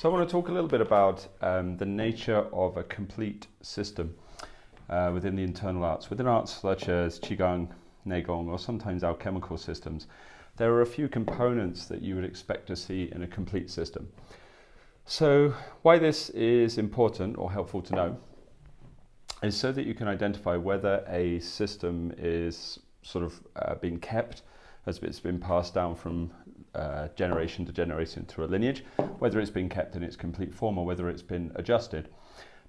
So I want to talk a little bit about the nature of a complete system within the internal arts. Within arts such as Qigong, Nei Gong, or sometimes alchemical systems, there are a few components that you would expect to see in a complete system. So why this is important or helpful to know is so that you can identify whether a system is sort of being kept as it's been passed down from generation to generation through a lineage, whether it's been kept in its complete form or whether it's been adjusted.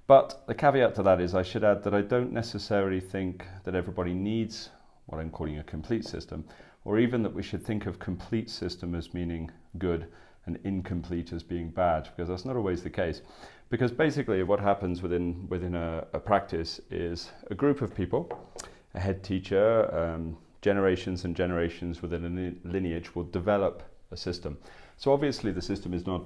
But the caveat to that is I should add that I don't necessarily think that everybody needs what I'm calling a complete system, or even that we should think of complete system as meaning good and incomplete as being bad, because that's not always the case. Because basically what happens within a practice is a group of people, a head teacher, generations and generations within a lineage will develop a system. So obviously the system is not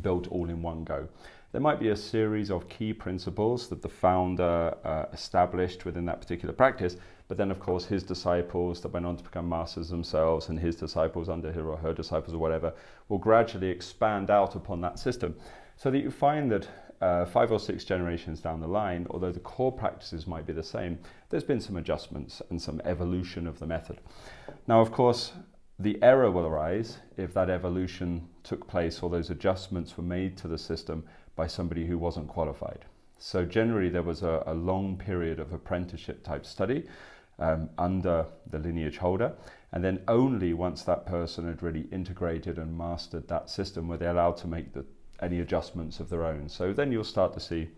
built all in one go. There might be a series of key principles that the founder established within that particular practice, but then of course his disciples that went on to become masters themselves and his disciples under him or her disciples or whatever will gradually expand out upon that system, so that you find that 5 or 6 generations down the line, although the core practices might be the same, there's been some adjustments and some evolution of the method. Now of course the error will arise if that evolution took place or those adjustments were made to the system by somebody who wasn't qualified. So generally there was a long period of apprenticeship type study under the lineage holder, and then only once that person had really integrated and mastered that system were they allowed to make any adjustments of their own. So then you'll start to see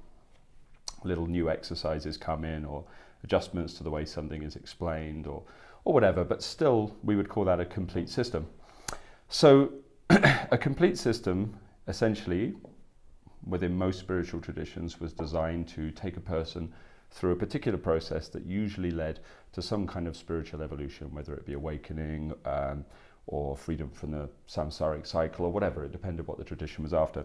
little new exercises come in, or adjustments to the way something is explained, or whatever, but still we would call that a complete system. So a complete system essentially within most spiritual traditions was designed to take a person through a particular process that usually led to some kind of spiritual evolution, whether it be awakening or freedom from the samsaric cycle or whatever. It depended what the tradition was after.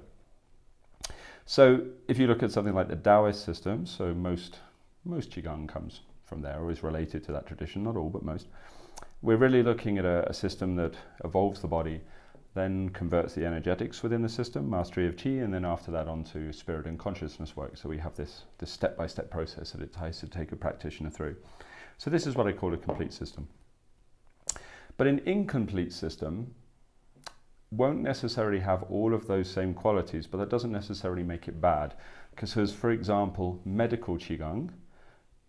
So if you look at something like the Daoist system, so most Qigong comes from there or is related to that tradition, not all but most. We're really looking at a system that evolves the body, then converts the energetics within the system, mastery of Qi, and then after that onto spirit and consciousness work. So we have this step-by-step process that it tries to take a practitioner through. So this is what I call a complete system. But an incomplete system won't necessarily have all of those same qualities, but that doesn't necessarily make it bad. Because, for example, medical Qigong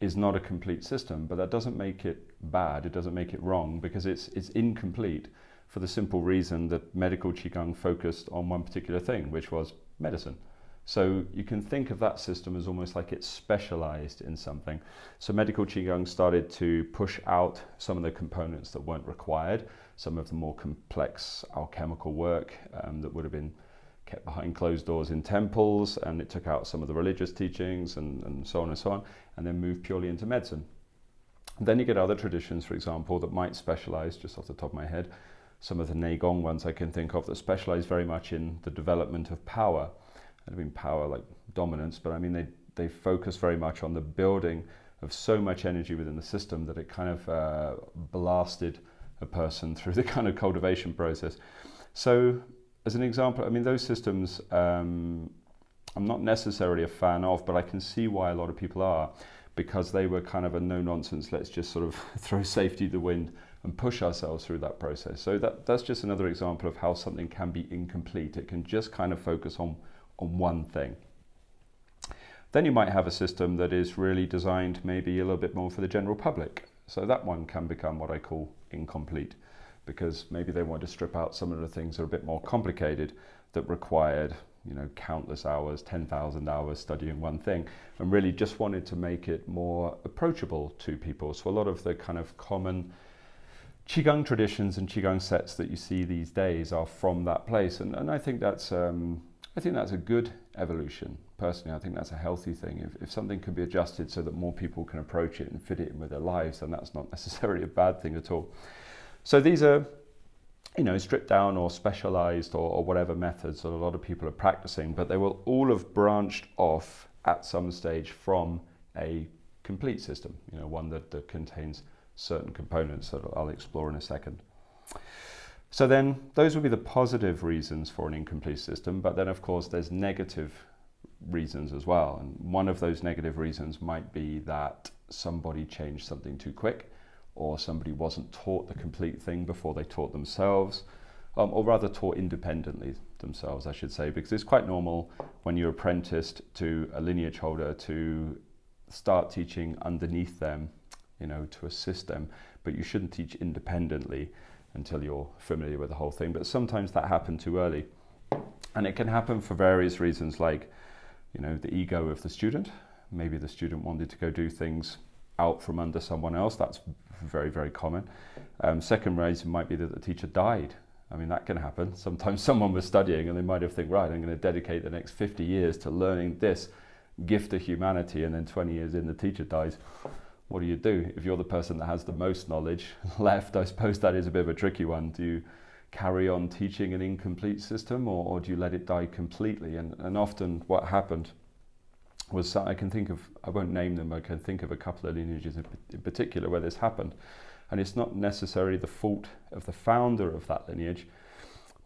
is not a complete system, but that doesn't make it bad, it doesn't make it wrong, because it's incomplete for the simple reason that medical Qigong focused on one particular thing, which was medicine. So you can think of that system as almost like it's specialized in something. So medical Qigong started to push out some of the components that weren't required, some of the more complex alchemical work that would have been kept behind closed doors in temples, and it took out some of the religious teachings and so on, and then moved purely into medicine. And then you get other traditions, for example, that might specialize, just off the top of my head, some of the Nei Gong ones I can think of that specialize very much in the development of power. I mean power like dominance, but I mean they focus very much on the building of so much energy within the system that it kind of blasted a person through the kind of cultivation process. So as an example, I mean those systems I'm not necessarily a fan of, but I can see why a lot of people are, because they were kind of a no-nonsense, let's just sort of throw safety to the wind and push ourselves through that process. So that's just another example of how something can be incomplete. It can just kind of focus on one thing. Then you might have a system that is really designed maybe a little bit more for the general public. So that one can become what I call incomplete, because maybe they want to strip out some of the things that are a bit more complicated that required, countless hours, 10,000 hours studying one thing, and really just wanted to make it more approachable to people. So a lot of the kind of common Qigong traditions and Qigong sets that you see these days are from that place, and I think that's a good evolution. Personally, I think that's a healthy thing. If something can be adjusted so that more people can approach it and fit it in with their lives, then that's not necessarily a bad thing at all. So these are, stripped down or specialized or whatever methods that a lot of people are practicing, but they will all have branched off at some stage from a complete system, one that contains certain components that I'll explore in a second. So then those would be the positive reasons for an incomplete system, but then of course there's negative reasons as well. And one of those negative reasons might be that somebody changed something too quick, or somebody wasn't taught the complete thing before they taught themselves, or rather taught independently themselves, I should say, because it's quite normal when you're apprenticed to a lineage holder to start teaching underneath them, you know, to assist them, but you shouldn't teach independently until you're familiar with the whole thing. But sometimes that happened too early, and it can happen for various reasons, like, you know, the ego of the student. Maybe the student wanted to go do things out from under someone else. That's very, very common. Second reason might be that the teacher died. I mean, that can happen. Sometimes someone was studying and they might have think, right, I'm going to dedicate the next 50 years to learning this gift of humanity, and then 20 years in the teacher dies. What do you do? If you're the person that has the most knowledge left, I suppose that is a bit of a tricky one. Do you carry on teaching an incomplete system, or do you let it die completely? And often what happened was, I can think of, I won't name them, I can think of a couple of lineages in particular where this happened. And it's not necessarily the fault of the founder of that lineage,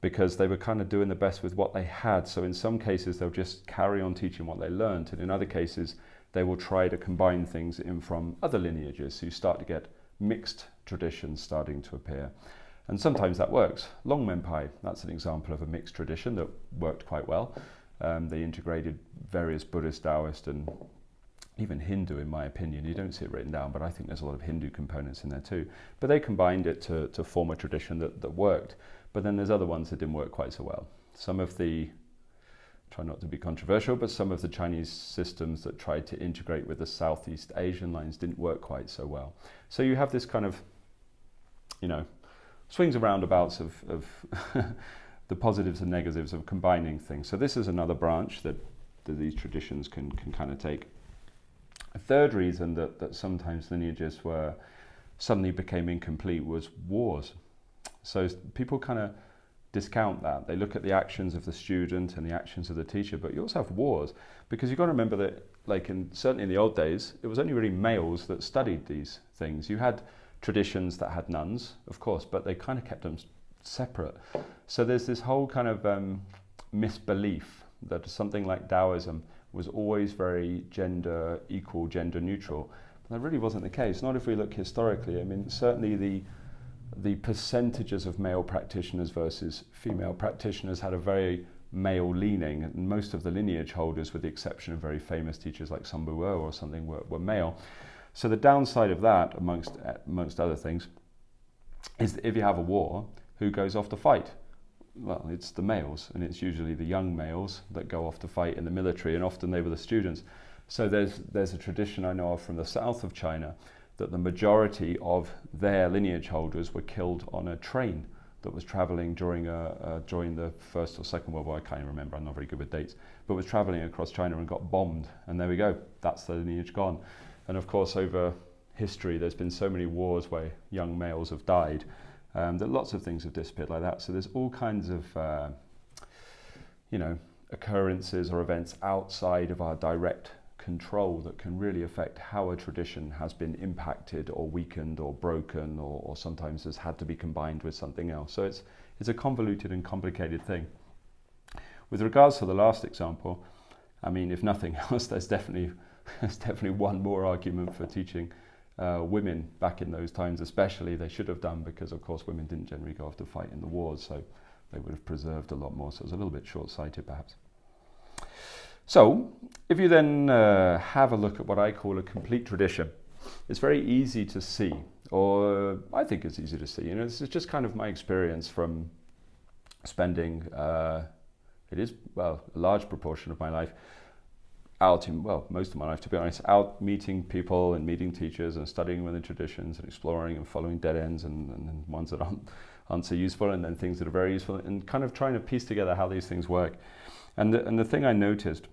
because they were kind of doing the best with what they had. So in some cases, they'll just carry on teaching what they learned. And in other cases, they will try to combine things in from other lineages. So you start to get mixed traditions starting to appear. And sometimes that works. Longmenpai, that's an example of a mixed tradition that worked quite well. They integrated various Buddhist, Daoist, and even Hindu, in my opinion. You don't see it written down, but I think there's a lot of Hindu components in there too. But they combined it to form a tradition that worked. But then there's other ones that didn't work quite so well. Some of the, try not to be controversial, but some of the Chinese systems that tried to integrate with the Southeast Asian lines didn't work quite so well. So you have this kind of, you know, swings and roundabouts of the positives and negatives of combining things. So this is another branch that these traditions can kind of take. A third reason that sometimes lineages suddenly became incomplete was wars. So people kind of discount that. They look at the actions of the student and the actions of the teacher, but you also have wars, because you've got to remember that, like certainly in the old days, it was only really males that studied these things. You had traditions that had nuns, of course, but they kind of kept them separate. So there's this whole kind of misbelief that something like Taoism was always very gender equal, gender neutral. But that really wasn't the case. Not if we look historically. I mean, certainly the percentages of male practitioners versus female practitioners had a very male leaning, and most of the lineage holders, with the exception of very famous teachers like Sun Bu or something, were male. So the downside of that, amongst other things, is that if you have a war, who goes off to fight? Well, it's the males, and it's usually the young males that go off to fight in the military, and often they were the students. So there's a tradition I know of from the south of China that the majority of their lineage holders were killed on a train that was traveling during the First or Second World War. I can't even remember, I'm not very good with dates, but was traveling across China and got bombed, and there we go, that's the lineage gone. And of course, over history, there's been so many wars where young males have died, that lots of things have disappeared like that. So there's all kinds of, you know, occurrences or events outside of our direct control that can really affect how a tradition has been impacted or weakened or broken, or sometimes has had to be combined with something else. So it's a convoluted and complicated thing. With regards to the last example, I mean, if nothing else, there's definitely one more argument for teaching women back in those times, especially. They should have done, because of course women didn't generally go off to fight in the wars, so they would have preserved a lot more. So it was a little bit short-sighted perhaps. So if you then have a look at what I call a complete tradition, it's very easy to see, or I think it's easy to see. You know, this is just kind of my experience from spending, it is, well, a large proportion of my life out in, well, most of my life, to be honest, out meeting people and meeting teachers and studying within traditions and exploring and following dead ends and ones that aren't so useful, and then things that are very useful, and kind of trying to piece together how these things work. And the thing I noticed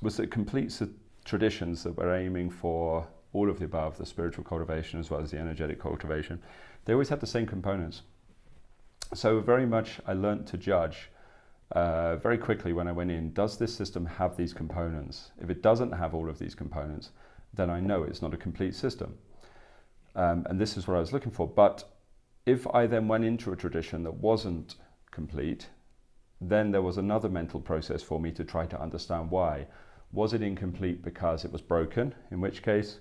was that complete traditions that were aiming for all of the above, the spiritual cultivation as well as the energetic cultivation, they always had the same components. So very much I learnt to judge very quickly when I went in, does this system have these components? If it doesn't have all of these components, then I know it's not a complete system. And this is what I was looking for. But if I then went into a tradition that wasn't complete, then there was another mental process for me to try to understand why. Was it incomplete because it was broken? In which case,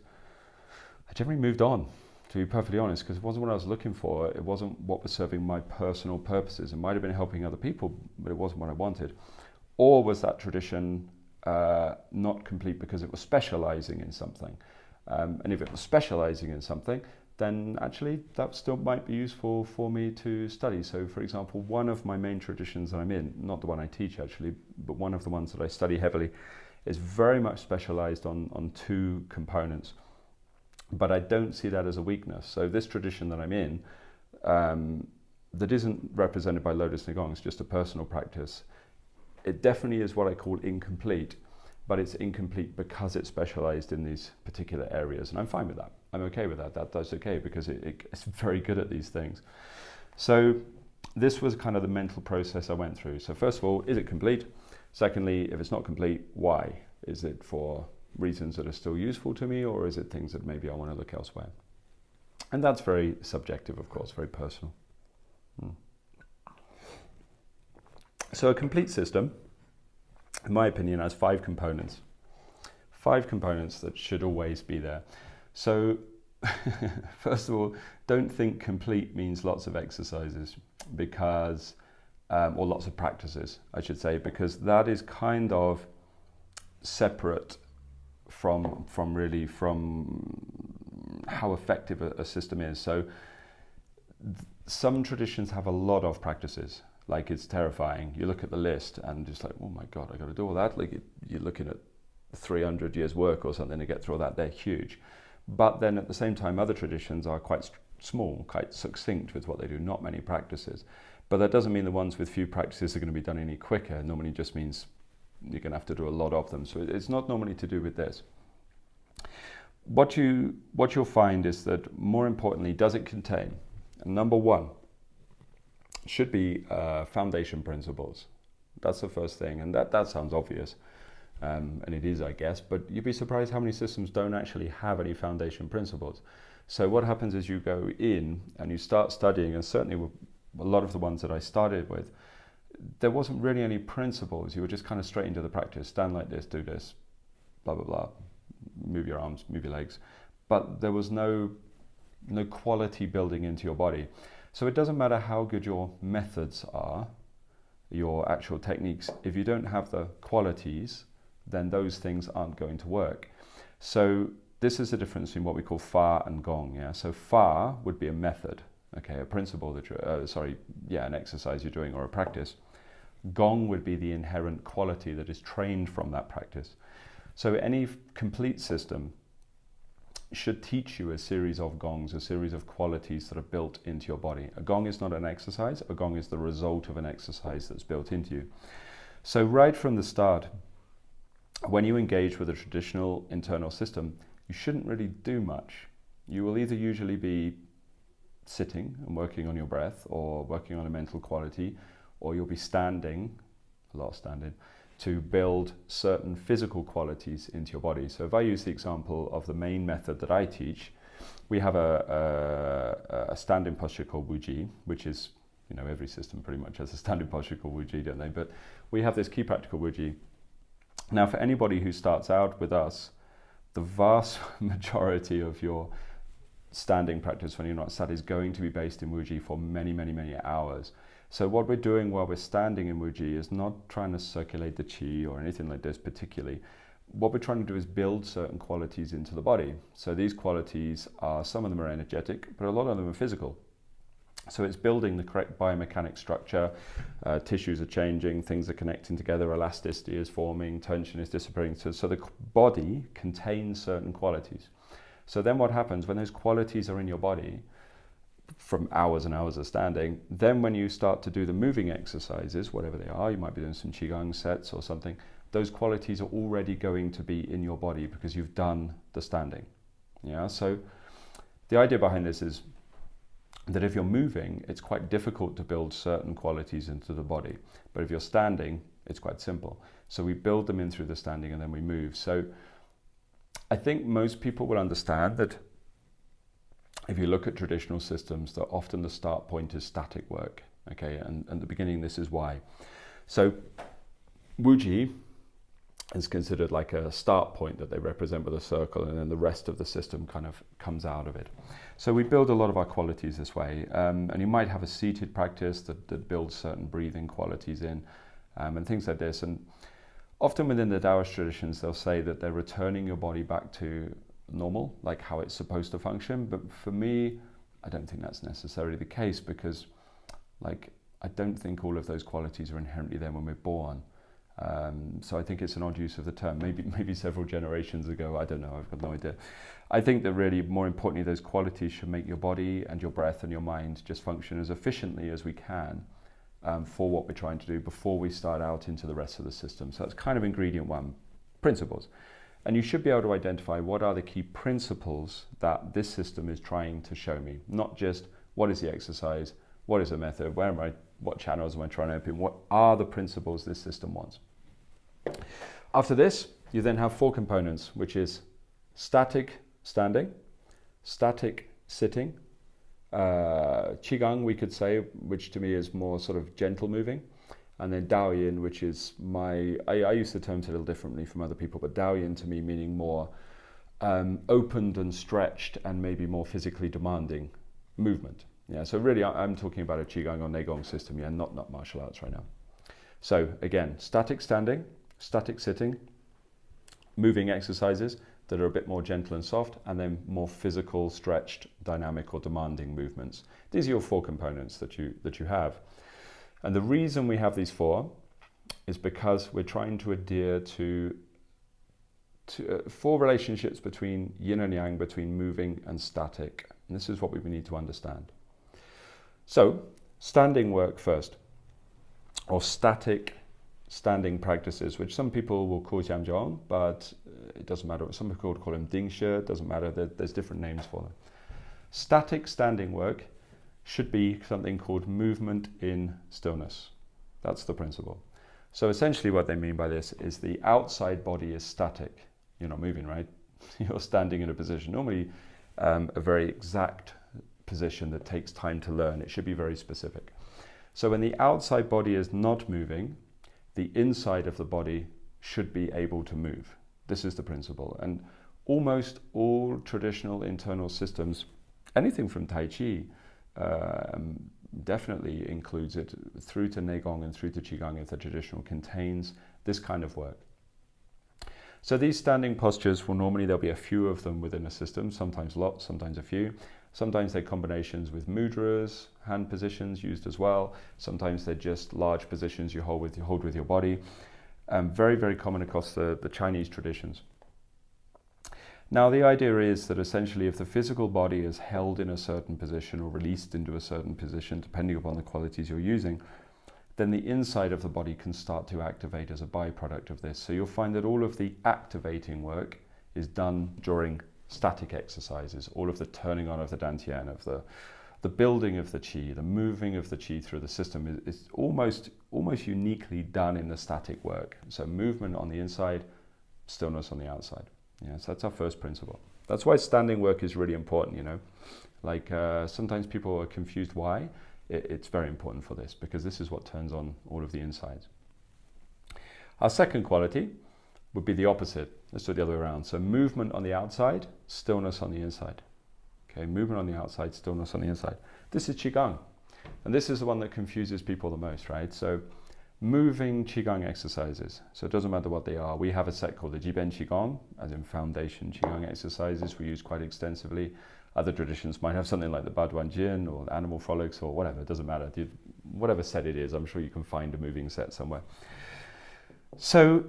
I generally moved on, to be perfectly honest, because it wasn't what I was looking for. It wasn't what was serving my personal purposes. It might have been helping other people, but it wasn't what I wanted. Or was that tradition not complete because it was specializing in something? And if it was specializing in something, then actually that still might be useful for me to study. So for example, one of my main traditions that I'm in, not the one I teach actually, but one of the ones that I study heavily, is very much specialized on two components. But I don't see that as a weakness. So this tradition that I'm in, that isn't represented by Lotus Nei Gong, it's just a personal practice. It definitely is what I call incomplete, but it's incomplete because it's specialized in these particular areas. And I'm fine with that. I'm okay with that. That's okay because it's very good at these things. So this was kind of the mental process I went through. So first of all, is it complete? Secondly, if it's not complete, why? Is it for reasons that are still useful to me, or is it things that maybe I want to look elsewhere? And that's very subjective, of course, very personal. So a complete system, in my opinion, has 5 components. 5 components that should always be there. So first of all, don't think complete means lots of exercises, because or lots of practices, I should say, because that is kind of separate from how effective a system is. So some traditions have a lot of practices, like it's terrifying. You look at the list and just like, oh my God, I got to do all that. Like you're looking at 300 years work or something to get through all that. They're huge. But then at the same time, other traditions are quite small, quite succinct with what they do, not many practices. But that doesn't mean the ones with few practices are going to be done any quicker. It normally just means you're going to have to do a lot of them. So it's not normally to do with this. What you'll find is that, more importantly, does it contain, number 1, should be foundation principles. That's the first thing, and that sounds obvious, and it is, I guess, but you'd be surprised how many systems don't actually have any foundation principles. So what happens is you go in and you start studying, and certainly with a lot of the ones that I started with, there wasn't really any principles. You were just kind of straight into the practice. Stand like this, do this, blah, blah, blah. Move your arms, move your legs. But there was no quality building into your body. So it doesn't matter how good your methods are, your actual techniques, if you don't have the qualities, then those things aren't going to work. So this is the difference between what we call Fa and Gong. Yeah? So Fa would be a method, okay, a principle that you're, an exercise you're doing or a practice. Gong would be the inherent quality that is trained from that practice. So any complete system should teach you a series of gongs, a series of qualities that are built into your body. A gong is not an exercise. A gong is the result of an exercise that's built into you. So right from the start, when you engage with a traditional internal system, you shouldn't really do much. You will either usually be sitting and working on your breath, or working on a mental quality, or you'll be standing, a lot of standing, to build certain physical qualities into your body. So if I use the example of the main method that I teach, we have a standing posture called Wuji, which is, every system pretty much has a standing posture called Wuji, don't they? But we have this key practical Wuji. Now, for anybody who starts out with us, the vast majority of your standing practice when you're not sat is going to be based in Wuji for many, many, many hours. So what we're doing while we're standing in Wuji is not trying to circulate the Qi or anything like this particularly. What we're trying to do is build certain qualities into the body. So these qualities are, some of them are energetic, but a lot of them are physical. So it's building the correct biomechanic structure, tissues are changing, things are connecting together, elasticity is forming, tension is disappearing. So the body contains certain qualities. So then what happens when those qualities are in your body, from hours and hours of standing, then when you start to do the moving exercises, whatever they are, you might be doing some Qigong sets or something, those qualities are already going to be in your body because you've done the standing. Yeah. So the idea behind this is that if you're moving, it's quite difficult to build certain qualities into the body. But if you're standing, it's quite simple. So we build them in through the standing and then we move. So I think most people will understand that if you look at traditional systems, that often the start point is static work. Okay, and at the beginning, this is why. So Wuji is considered like a start point that they represent with a circle, and then the rest of the system kind of comes out of it. So we build a lot of our qualities this way, and you might have a seated practice that builds certain breathing qualities in, and things like this. And often within the Daoist traditions, they'll say that they're returning your body back to normal, like how it's supposed to function. But for me, I don't think that's necessarily the case, because like I don't think all of those qualities are inherently there when we're born. So I think it's an odd use of the term. Maybe several generations ago, I don't know, I've got no idea. I think that really, more importantly, those qualities should make your body and your breath and your mind just function as efficiently as we can for what we're trying to do before we start out into the rest of the system. So that's kind of ingredient one, principles. And you should be able to identify what are the key principles that this system is trying to show me, not just what is the exercise, what is the method, where am I, what channels am I trying to open, what are the principles this system wants. After this, you then have four components, which is static standing, static sitting, Qigong, we could say, which to me is more sort of gentle moving, and then Daoyin, which is I use the terms a little differently from other people, but Daoyin to me meaning more opened and stretched and maybe more physically demanding movement. Yeah, so really I'm talking about a Qigong or Nei Gong system, yeah, not martial arts right now. So again, static standing, static sitting, moving exercises that are a bit more gentle and soft, and then more physical, stretched, dynamic or demanding movements. These are your four components that you have. And the reason we have these four is because we're trying to adhere to four relationships between yin and yang, between moving and static. And this is what we need to understand. So, standing work first, or static standing practices, which some people will call Jianzhong, but it doesn't matter. Some people call them Dingshi, doesn't matter. There's different names for them. Static standing work should be something called movement in stillness. That's the principle. So essentially what they mean by this is the outside body is static. You're not moving, right? You're standing in a position, normally a very exact position that takes time to learn. It should be very specific. So when the outside body is not moving, the inside of the body should be able to move. This is the principle. And almost all traditional internal systems, anything from Tai Chi, definitely includes it, through to Nei Gong and through to Qigong, if the traditional contains this kind of work. So these standing postures will normally, there'll be a few of them within a system, sometimes lots, sometimes a few. Sometimes they're combinations with mudras, hand positions used as well. Sometimes they're just large positions you hold with your body. Very, very common across the Chinese traditions. Now the idea is that essentially if the physical body is held in a certain position or released into a certain position, depending upon the qualities you're using, then the inside of the body can start to activate as a byproduct of this. So you'll find that all of the activating work is done during static exercises, all of the turning on of the dantian, of the building of the qi, the moving of the qi through the system is almost uniquely done in the static work. So movement on the inside, stillness on the outside. Yeah, so that's our first principle. That's why standing work is really important, you know. Like sometimes people are confused why. It's very important for this, because this is what turns on all of the insides. Our second quality would be the opposite. Let's do it the other way around. So movement on the outside, stillness on the inside. Okay, movement on the outside, stillness on the inside. This is Qigong. And this is the one that confuses people the most, right? So moving Qigong exercises. So it doesn't matter what they are. We have a set called the Jiben Qigong, as in foundation Qigong exercises we use quite extensively. Other traditions might have something like the Baduan Jin or the Animal Frolics or whatever. It doesn't matter. Whatever set it is, I'm sure you can find a moving set somewhere. So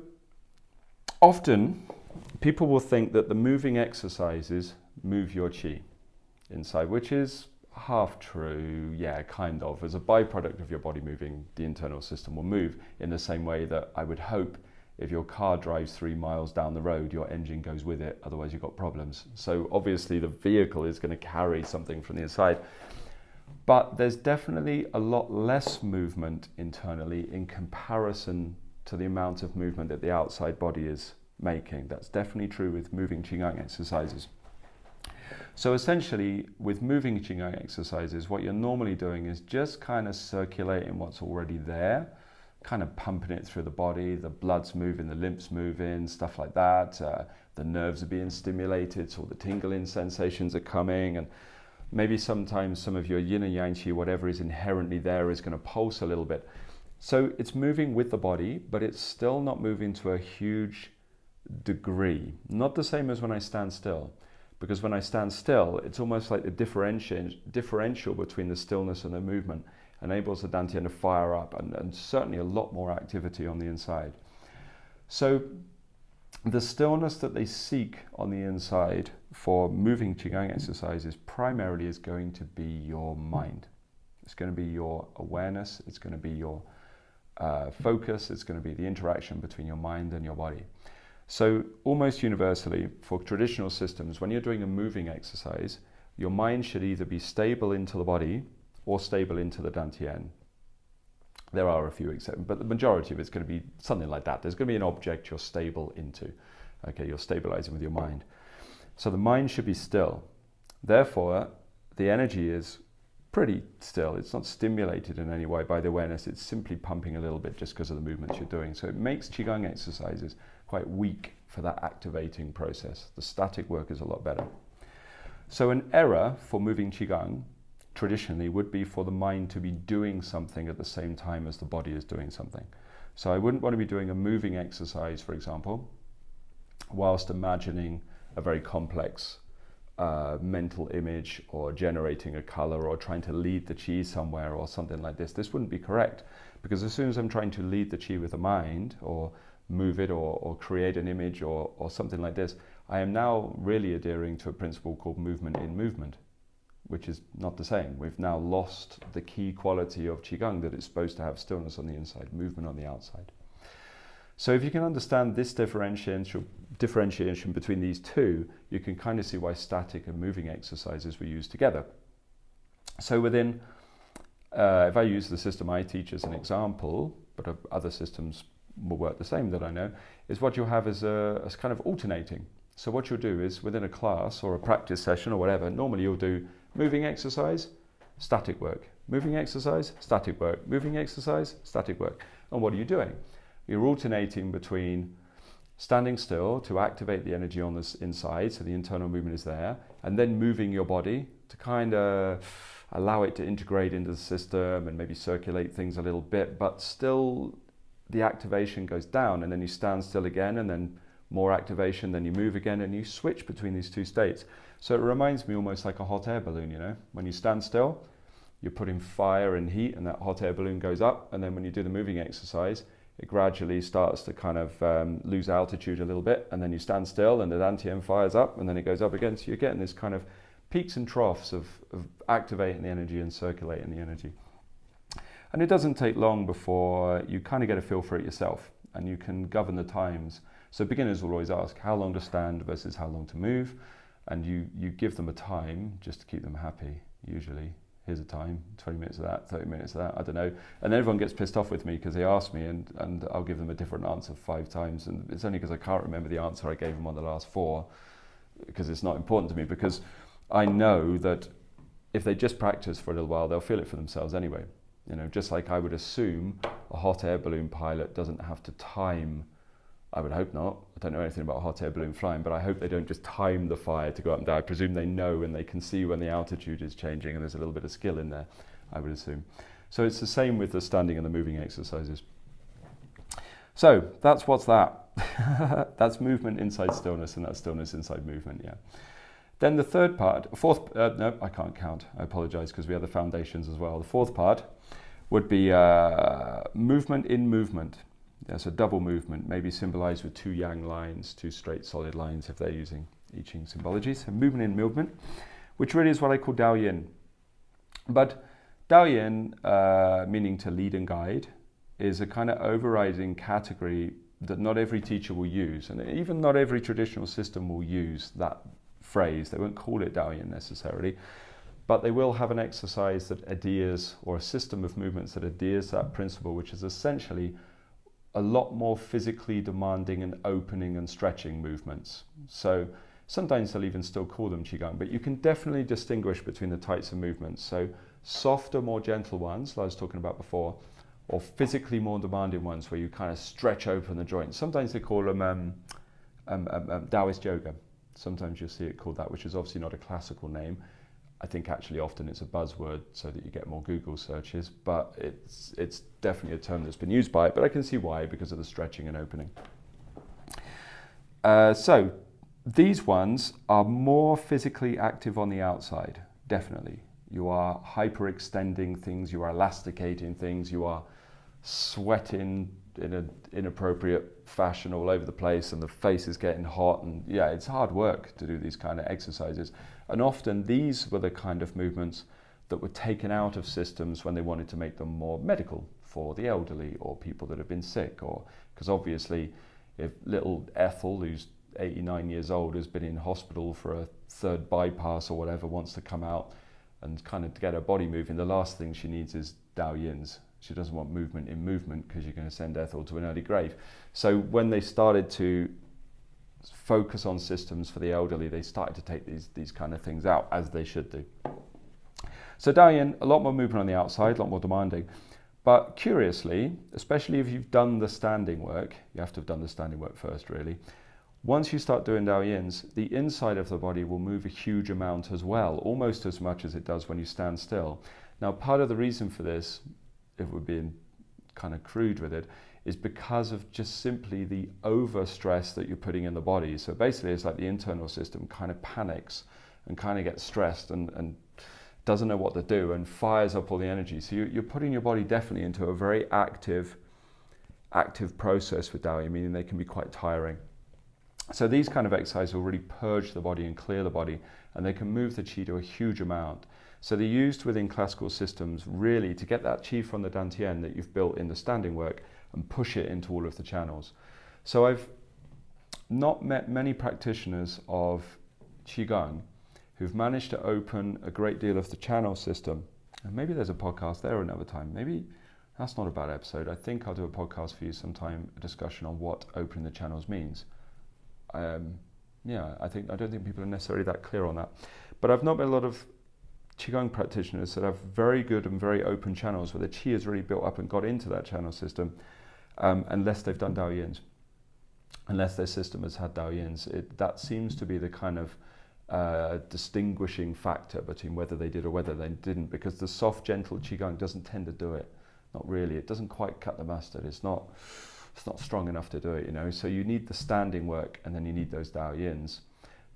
often people will think that the moving exercises move your qi inside, which is half true, yeah, kind of. As a byproduct of your body moving, the internal system will move in the same way that I would hope if your car drives 3 miles down the road, your engine goes with it, otherwise you've got problems. So obviously the vehicle is going to carry something from the inside. But there's definitely a lot less movement internally in comparison to the amount of movement that the outside body is making. That's definitely true with moving Qigong exercises. So essentially, with moving Qigong exercises, what you're normally doing is just kind of circulating what's already there, kind of pumping it through the body, the blood's moving, the lymph's moving, stuff like that. The nerves are being stimulated, so the tingling sensations are coming, and maybe sometimes some of your yin and yang qi, whatever is inherently there, is going to pulse a little bit. So it's moving with the body, but it's still not moving to a huge degree. Not the same as when I stand still, because when I stand still, it's almost like the differential between the stillness and the movement enables the dantian to fire up, and certainly a lot more activity on the inside. So the stillness that they seek on the inside for moving Qigong exercises primarily is going to be your mind. It's going to be your awareness, it's going to be your focus, it's going to be the interaction between your mind and your body. So almost universally, for traditional systems, when you're doing a moving exercise, your mind should either be stable into the body or stable into the dantian. There are a few exceptions, but the majority of it's going to be something like that. There's going to be an object you're stable into. Okay, you're stabilizing with your mind. So the mind should be still. Therefore, the energy is pretty still. It's not stimulated in any way by the awareness. It's simply pumping a little bit just because of the movements you're doing. So it makes Qigong exercises quite weak for that activating process. The static work is a lot better. So an error for moving Qigong traditionally would be for the mind to be doing something at the same time as the body is doing something. So I wouldn't want to be doing a moving exercise, for example, whilst imagining a very complex mental image, or generating a color, or trying to lead the Qi somewhere, or something like this. This wouldn't be correct, because as soon as I'm trying to lead the Qi with the mind, or move it, or create an image, or something like this, I am now really adhering to a principle called movement in movement, which is not the same. We've now lost the key quality of Qigong, that it's supposed to have stillness on the inside, movement on the outside. So if you can understand this differentiation between these two, you can kind of see why static and moving exercises were used together. So within, if I use the system I teach as an example, but other systems will work the same that I know, is what you'll have is a kind of alternating. So what you'll do is, within a class or a practice session or whatever, normally you'll do moving exercise, static work, moving exercise, static work, moving exercise, static work. And what are you doing? You're alternating between standing still to activate the energy on the inside, so the internal movement is there, and then moving your body to kind of allow it to integrate into the system and maybe circulate things a little bit, but still the activation goes down, and then you stand still again, and then more activation, then you move again, and you switch between these two states. So it reminds me almost like a hot air balloon, you know? When you stand still, you're putting fire and heat, and that hot air balloon goes up, and then when you do the moving exercise, it gradually starts to kind of lose altitude a little bit, and then you stand still, and the dantian fires up, and then it goes up again. So you're getting this kind of peaks and troughs of activating the energy and circulating the energy. And it doesn't take long before you kind of get a feel for it yourself, and you can govern the times. So beginners will always ask how long to stand versus how long to move, and you give them a time just to keep them happy, usually. Here's a time, 20 minutes of that, 30 minutes of that, I don't know. And then everyone gets pissed off with me because they ask me, and I'll give them a different answer 5 times. And it's only because I can't remember the answer I gave them on the last 4, because it's not important to me, because I know that if they just practice for a little while, they'll feel it for themselves anyway. You know, just like I would assume a hot air balloon pilot doesn't have to time, I would hope not. I don't know anything about hot air balloon flying, but I hope they don't just time the fire to go up and down. I presume they know, and they can see when the altitude is changing, and there's a little bit of skill in there, I would assume. So it's the same with the standing and the moving exercises. So that's what's that. That's movement inside stillness, and that's stillness inside movement, yeah. Then the third part, no, I can't count. I apologize, because we have the foundations as well. The fourth part would be movement in movement. There's a double movement, maybe symbolized with 2 yang lines, 2 straight solid lines if they're using I Ching symbology. So movement in movement, which really is what I call Dao Yin. But Dao Yin, meaning to lead and guide, is a kind of overriding category that not every teacher will use, and even not every traditional system will use that phrase. They won't call it Dao Yin necessarily, but they will have an exercise that adheres, or a system of movements that adheres that principle, which is essentially a lot more physically demanding and opening and stretching movements. So Sometimes they'll even still call them Qigong, but you can definitely distinguish between the types of movements. So softer, more gentle ones, like I was talking about before, or physically more demanding ones where you kind of stretch open the joints. Sometimes they call them Daoist Yoga. Sometimes you'll see it called that, which is obviously not a classical name. I think actually often it's a buzzword so that you get more Google searches, but it's definitely a term that's been used by it, but I can see why, because of the stretching and opening. So these ones are more physically active on the outside, definitely. You are hyperextending things, you are elasticating things, you are sweating in an inappropriate fashion all over the place, and the face is getting hot, and yeah, it's hard work to do these kind of exercises. And often these were the kind of movements that were taken out of systems when they wanted to make them more medical for the elderly or people that have been sick, or because obviously if little Ethel, who's 89 years old, has been in hospital for a third bypass or whatever, wants to come out and kind of get her body moving, the last thing she needs is Dao Yins. She doesn't want movement in movement, because you're going to send Ethel to an early grave. So when they started to focus on systems for the elderly, they started to take these kind of things out, as they should do. So Dao Yin, a lot more movement on the outside, a lot more demanding. But curiously, especially if you've done the standing work, you have to have done the standing work first really, once you start doing Dao Yins, the inside of the body will move a huge amount as well, almost as much as it does when you stand still. Now, part of the reason for this, if we're being kind of crude with it, is because of just simply the overstress that you're putting in the body. So basically it's like the internal system kind of panics and kind of gets stressed and doesn't know what to do and fires up all the energy. So you're putting your body definitely into a very active process with Dao Yin, meaning they can be quite tiring. So these kind of exercises will really purge the body and clear the body, and they can move the Qi to a huge amount. So they're used within classical systems really to get that Qi from the Dantian that you've built in the standing work and push it into all of the channels. So I've not met many practitioners of Qigong who've managed to open a great deal of the channel system. And maybe there's a podcast there another time. Maybe that's not a bad episode. I think I'll do a podcast for you sometime, a discussion on what opening the channels means. Yeah, I don't think people are necessarily that clear on that. But I've not met a lot of Qigong practitioners that have very good and very open channels where the Qi is really built up and got into that channel system, unless they've done Dao Yins. Unless their system has had Dao Yins. That seems to be the kind of distinguishing factor between whether they did or whether they didn't, because the soft, gentle Qigong doesn't tend to do it. Not really. It doesn't quite cut the mustard. It's not strong enough to do it, you know. So you need the standing work, and then you need those Dao Yins.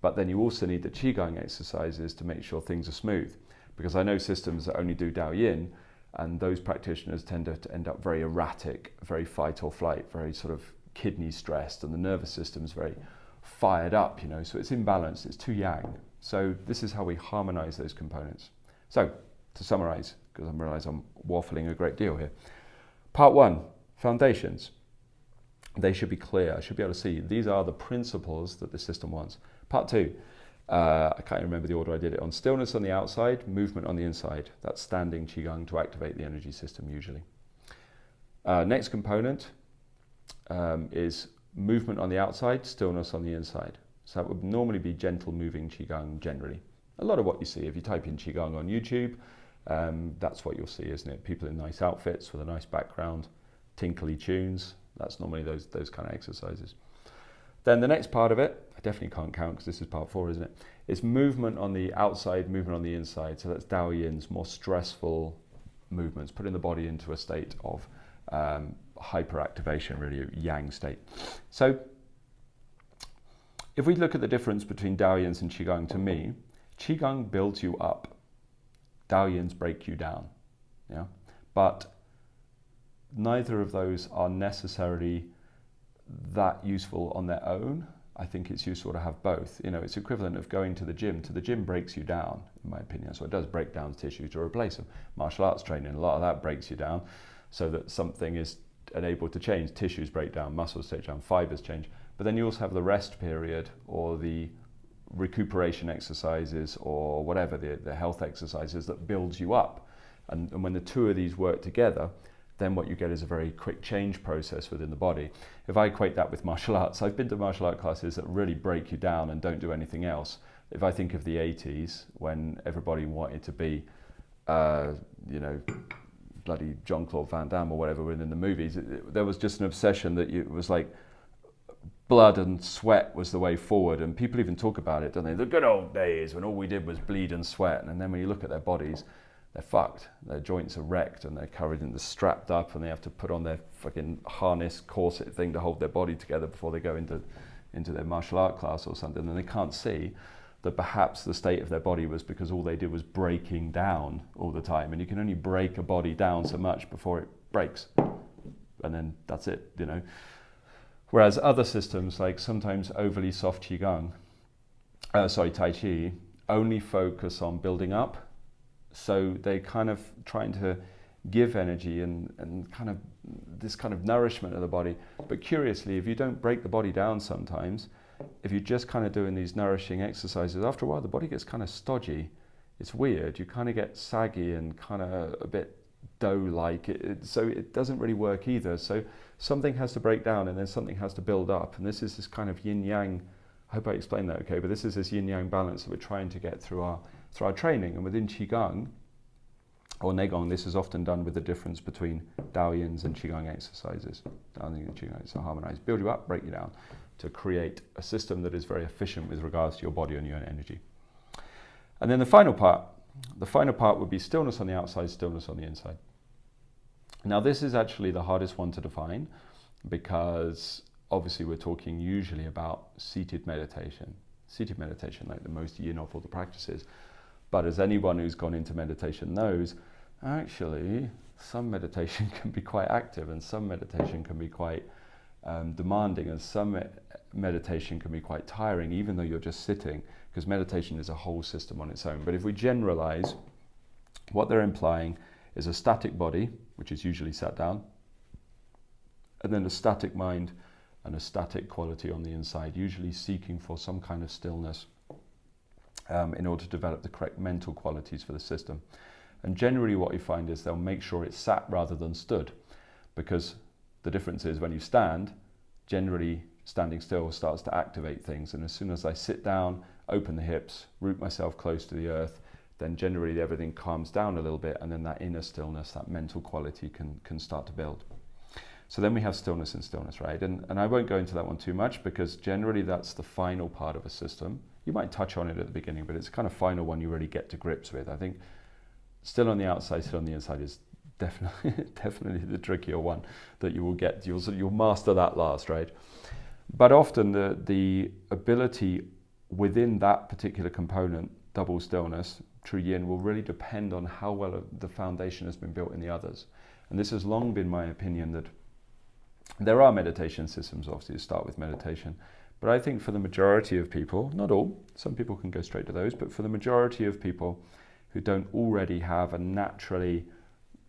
But then you also need the Qigong exercises to make sure things are smooth. Because I know systems that only do Dao Yin, and those practitioners tend to end up very erratic, very fight or flight, very sort of kidney stressed, and the nervous system's very fired up, you know, so it's imbalanced, it's too yang. So this is how we harmonize those components. So to summarize, because I realize I'm waffling a great deal here. Part one, foundations. They should be clear. I should be able to see these are the principles that the system wants. Part two, I can't remember the order I did it on. Stillness on the outside, movement on the inside. That's standing Qigong to activate the energy system usually. Next component is movement on the outside, stillness on the inside. So that would normally be gentle moving Qigong generally. A lot of what you see, if you type in Qigong on YouTube, that's what you'll see, isn't it? People in nice outfits with a nice background, tinkly tunes. That's normally those kind of exercises. Then the next part of it, I definitely can't count because this is part four, isn't it? It's movement on the outside, movement on the inside. So that's Dao Yin's more stressful movements, putting the body into a state of hyperactivation, really, a yang state. So if we look at the difference between Dao Yins and Qigong, to me, Qigong builds you up. Dao Yins break you down. Yeah, but neither of those are necessarily that useful on their own. I think it's useful to have both. You know, it's equivalent of going to the gym. To the gym breaks you down, in my opinion. So it does break down tissue to replace them. Martial arts training, a lot of that breaks you down so that something is unable to change. Tissues break down, muscles break down, fibers change. But then you also have the rest period or the recuperation exercises or whatever, the health exercises that builds you up. And when the two of these work together, then what you get is a very quick change process within the body. If I equate that with martial arts, I've been to martial art classes that really break you down and don't do anything else. If I think of the 80s, when everybody wanted to be, you know, bloody Jean-Claude Van Damme or whatever within the movies, there was just an obsession that it was like blood and sweat was the way forward, and people even talk about it, don't they? The good old days when all we did was bleed and sweat, and then when you look at their bodies, they're fucked. Their joints are wrecked, and they're covered in the strapped up, and they have to put on their fucking harness corset thing to hold their body together before they go into their martial art class or something, and they can't see that perhaps the state of their body was because all they did was breaking down all the time, and you can only break a body down so much before it breaks, and then that's it, you know. Whereas other systems, like sometimes overly soft Qigong, Tai Chi, only focus on building up. So they kind of trying to give energy and kind of this kind of nourishment of the body. But curiously, if you don't break the body down sometimes, if you're just kind of doing these nourishing exercises, after a while the body gets kind of stodgy. It's weird. You kind of get saggy and kind of a bit dough-like. So it doesn't really work either. So something has to break down and then something has to build up. And this is this kind of yin-yang, I hope I explained that okay, but this is this yin-yang balance that we're trying to get through our training. And within Qigong, or Nei Gong, this is often done with the difference between Daoyins and Qigong exercises. Daoyins and Qigong is to harmonize, build you up, break you down, to create a system that is very efficient with regards to your body and your energy. And then the final part would be stillness on the outside, stillness on the inside. Now this is actually the hardest one to define, because obviously we're talking usually about seated meditation, like the most yin of all the practices. But as anyone who's gone into meditation knows, actually some meditation can be quite active, and some meditation can be quite demanding, and some meditation can be quite tiring, even though you're just sitting, because meditation is a whole system on its own. But if we generalize, what they're implying is a static body, which is usually sat down, and then a static mind and a static quality on the inside, usually seeking for some kind of stillness in order to develop the correct mental qualities for the system. And generally what you find is they'll make sure it's sat rather than stood, because the difference is when you stand, generally standing still starts to activate things, and as soon as I sit down, open the hips, root myself close to the earth, then generally everything calms down a little bit, and then that inner stillness, that mental quality can start to build. So then we have stillness and stillness, right? And I won't go into that one too much, because generally that's the final part of a system. You might touch on it at the beginning, but it's kind of final one you really get to grips with. I think still on the outside, still on the inside is definitely the trickier one that you will get. You'll master that last, right? But often the ability within that particular component, double stillness, true yin, will really depend on how well the foundation has been built in the others. And this has long been my opinion, that there are meditation systems, obviously, to start with meditation. But I think for the majority of people, not all, some people can go straight to those, but for the majority of people who don't already have a naturally,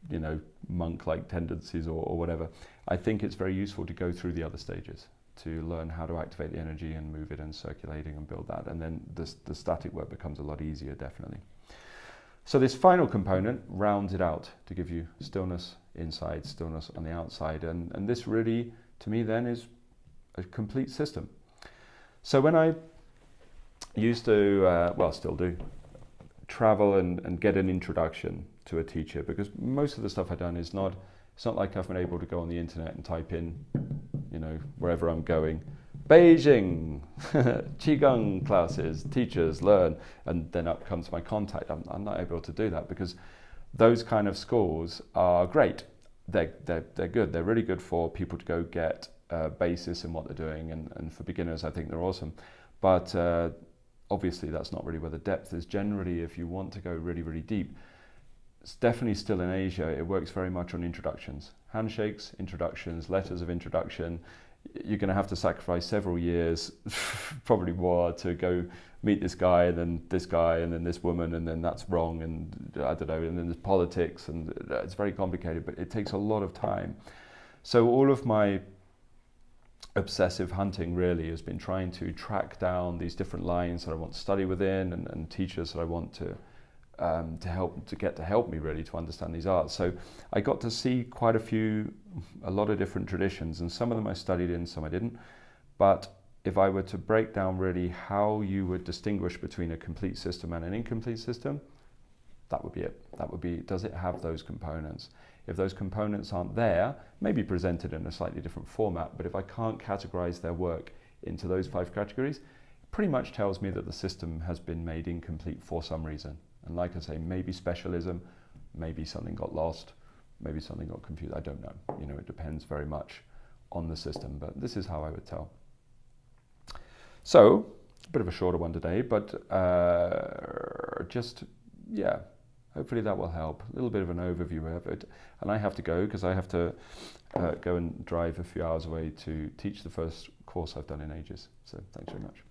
you know, monk-like tendencies or whatever, I think it's very useful to go through the other stages to learn how to activate the energy and move it and circulating and build that. And then the static work becomes a lot easier, definitely. So this final component rounds it out to give you stillness inside, stillness on the outside. And this really, to me then, is a complete system. So when I used to, well, still do, travel and get an introduction to a teacher, because most of the stuff I've done is not, it's not like I've been able to go on the internet and type in, you know, wherever I'm going, Beijing, Qigong classes, teachers, learn, and then up comes my contact. I'm not able to do that, because those kind of schools are great. They're good. They're really good for people to go get a basis in what they're doing, and for beginners I think they're awesome. But obviously that's not really where the depth is. Generally, if you want to go really, really deep, it's definitely still in Asia, it works very much on introductions. Handshakes, introductions, letters of introduction. You're going to have to sacrifice several years, probably more, to go meet this guy, and then this guy, and then this woman, and then that's wrong, and I don't know, and then there's politics, and it's very complicated, but it takes a lot of time. So all of my obsessive hunting really has been trying to track down these different lines that I want to study within, and teachers that I want to to help me really to understand these arts. So I got to see a lot of different traditions, and some of them I studied in, some I didn't. But if I were to break down really how you would distinguish between a complete system and an incomplete system, that would be it. That would be, does it have those components? If those components aren't there, maybe presented in a slightly different format, but if I can't categorize their work into those 5 categories, it pretty much tells me that the system has been made incomplete for some reason. And like I say, maybe specialism, maybe something got lost, maybe something got confused, I don't know. You know, it depends very much on the system, but this is how I would tell. So, a bit of a shorter one today, but yeah, hopefully that will help. A little bit of an overview of it. And I have to go because I have to go and drive a few hours away to teach the first course I've done in ages. So thanks very much.